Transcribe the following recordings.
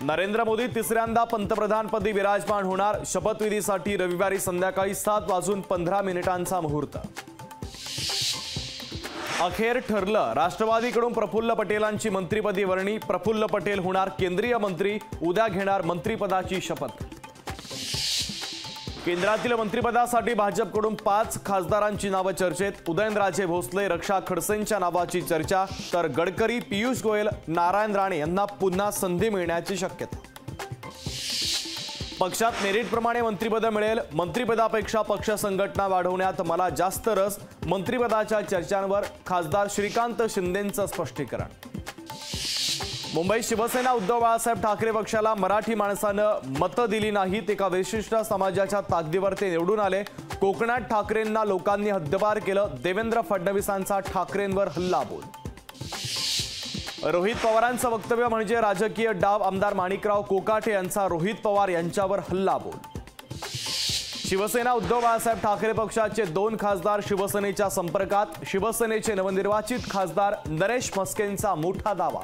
नरेंद्र मोदी तिसऱ्यांदा पंतप्रधानपदी विराजमान होणार। शपथविधीसाठी रविवारी संध्याकाळी 7:15 मुहूर्त। अखेर ठरलं, राष्ट्रवादीकडून प्रफुल्ल पटेलांची मंत्रिपदी वर्णी। प्रफुल्ल पटेल होणार केंद्रीय मंत्री, उद्या घेणार मंत्रिपदाची शपथ। केंद्रातील मंत्रिपदासाठी भाजपकडून 5 खासदारांची नावं चर्चेत। उदयनराजे भोसले, रक्षा खडसेंच्या नावाची चर्चा, तर गडकरी, पीयूष गोयल, नारायण राणे यांना पुन्हा संधी मिळण्याची शक्यता। पक्षात मेरिटप्रमाणे मंत्रिपद मिळेल। मंत्रिपदापेक्षा पक्ष संघटना वाढवण्यात मला जास्त रस। मंत्रिपदाच्या चर्चांवर खासदार श्रीकांत शिंदेंचं स्पष्टीकरण। मुंबई शिवसेना उद्धव बाळासाहेब ठाकरे पक्षाला मराठी माणसानं मतं दिली नाहीत। एका विशिष्ट समाजाच्या ताकदीवर ते निवडून आले। कोकणात ठाकरेंना लोकांनी हद्दपार केलं। देवेंद्र फडणवीसांचा ठाकरेंवर हल्लाबोल। रोहित पवारांचं वक्तव्य म्हणजे राजकीय डाव। आमदार माणिकराव कोकाटे यांचा रोहित पवार यांच्यावर हल्लाबोल। शिवसेना उद्धव बाळासाहेब ठाकरे पक्षाचे 2 खासदार शिवसेनेच्या संपर्कात। शिवसेनेचे नवनिर्वाचित खासदार नरेश म्हस्केंचा मोठा दावा।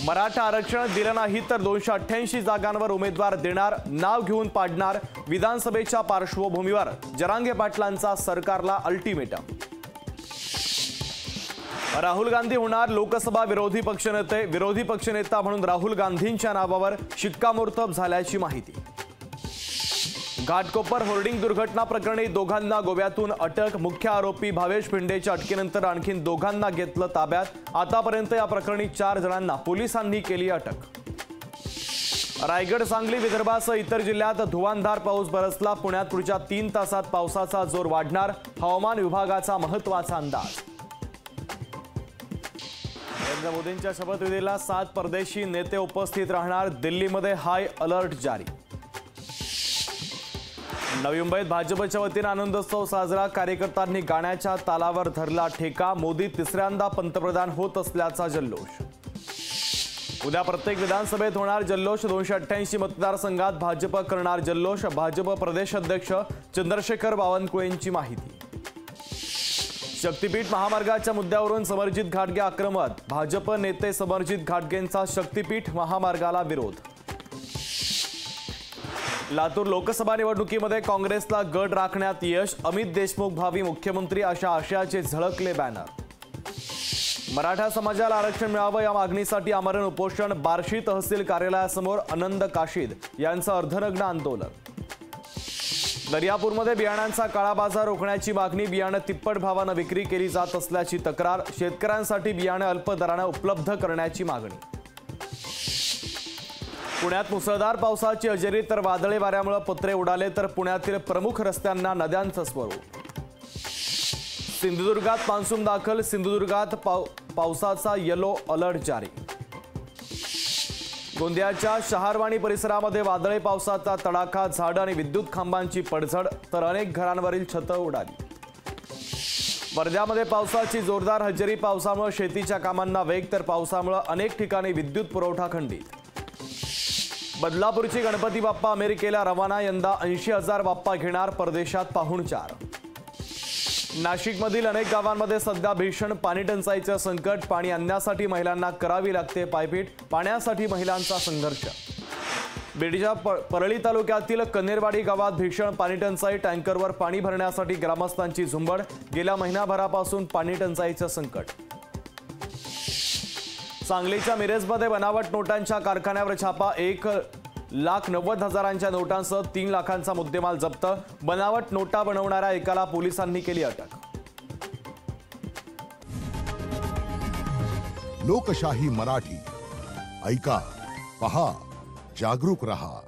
मराठा आरक्षण दिलं नाही तर 288 जागांवर उमेदवार देणार, नाव घेऊन पाडणार। विधानसभेच्या पार्श्वभूमीवर जरांगे पाटलांचा सरकारला अल्टिमेटम। राहुल गांधी होणार लोकसभा विरोधी पक्षनेते। विरोधी पक्षनेता म्हणून राहुल गांधींच्या नावावर शिक्कामोर्तब झाल्याची माहिती। घाटकोपर होर्डिंग दुर्घटना प्रकरणी दोघांना गोव्यातून अटक। मुख्य आरोपी भावेश भिंडेच्या अटकेनंतर आणखी दोघांना घेतलं ताब्यात। आतापर्यंत या प्रकरणी 4 जणांना पोलिसांनी केली अटक। रायगड, सांगली, विदर्भासह इतर जिल्ह्यात धुवांधार पाऊस बरसला। पुण्यात पुढच्या 3 तासात पावसाचा जोर वाढणार, हवामान विभागाचा महत्त्वाचा अंदाज। नरेंद्र मोदींच्या शपथविधीला 7 परदेशी नेते उपस्थित राहणार। दिल्लीमध्ये हाय अलर्ट जारी। नवी मुंबईत भाजपच्या वतीने आनंदोत्सव साजरा। कार्यकर्त्यांनी गाण्याच्या तालावर धरला ठेका। मोदी तिसऱ्यांदा पंतप्रधान होत असल्याचा जल्लोष। उद्या प्रत्येक विधानसभेत होणार जल्लोष। 288 मतदारसंघात भाजप करणार जल्लोष। भाजप प्रदेश अध्यक्ष चंद्रशेखर बावनकुळेंची माहिती। शक्तीपीठ महामार्गाच्या मुद्द्यावरून समरजित घाटगे आक्रमक। भाजप नेते समरजित घाटगेंचा शक्तीपीठ महामार्गाला विरोध। लातूर लोकसभा निवडणुकीमध्ये काँग्रेसला गड राखण्यात यश। अमित देशमुख भावी मुख्यमंत्री अशा आशयाचे झळकले बॅनर। मराठा समाजाला आरक्षण मिळावं या मागणीसाठी आमरण उपोषण। बार्शी तहसील कार्यालयासमोर आनंद काशीद यांचं अर्धनग्न आंदोलन। दर्यापूरमध्ये बियाणांचा काळा बाजार रोखण्याची मागणी। बियाणं तिप्पट भावानं विक्री केली जात असल्याची तक्रार। शेतकऱ्यांसाठी बियाणं अल्प दरानं उपलब्ध करण्याची मागणी। पुण्यात मुसळधार पावसाची हजेरी, तर वादळी वाऱ्यामुळे पत्रे उडाले। तर पुण्यातील प्रमुख रस्त्यांना नद्यांचं स्वरूप। सिंधुदुर्गात मान्सून दाखल। सिंधुदुर्गात पावसाचा येलो अलर्ट जारी। गोंदियाच्या शहारवाणी परिसरामध्ये वादळी पावसाचा तडाखा। झाडं आणि विद्युत खांबांची पडझड, तर अनेक घरांवरील छतं उडाली। वर्ध्यामध्ये पावसाची जोरदार हजेरी। पावसामुळे शेतीच्या कामांना वेग, तर पावसामुळे अनेक ठिकाणी विद्युत पुरवठा खंडित। बदलापूरची गणपती बाप्पा अमेरिकेला रवाना। यंदा 80,000 बाप्पा घेणार परदेशात पाहुणचार। नाशिकमधील अनेक गावांमध्ये सध्या भीषण पाणीटंचाईचं संकट। पाणी आणण्यासाठी महिलांना करावी लागते पायपीट। पाण्यासाठी महिलांचा संघर्ष। बीडच्या परळी तालुक्यातील कन्नेरवाडी गावात भीषण पाणीटंचाई। टँकरवर पाणी भरण्यासाठी ग्रामस्थांची झुंबड। गेल्या महिनाभरापासून पाणीटंचाईचं संकट। सांगलीच्या मिरजमध्ये बनावट नोटांच्या कारखान्यावर छापा। 1,90,000 नोटांसह 3 लाखांचा मुद्देमाल जप्त। बनावट नोटा बनवणाऱ्या एकाला पोलिसांनी केली अटक। लोकशाही मराठी ऐका, पहा, जागरूक रहा।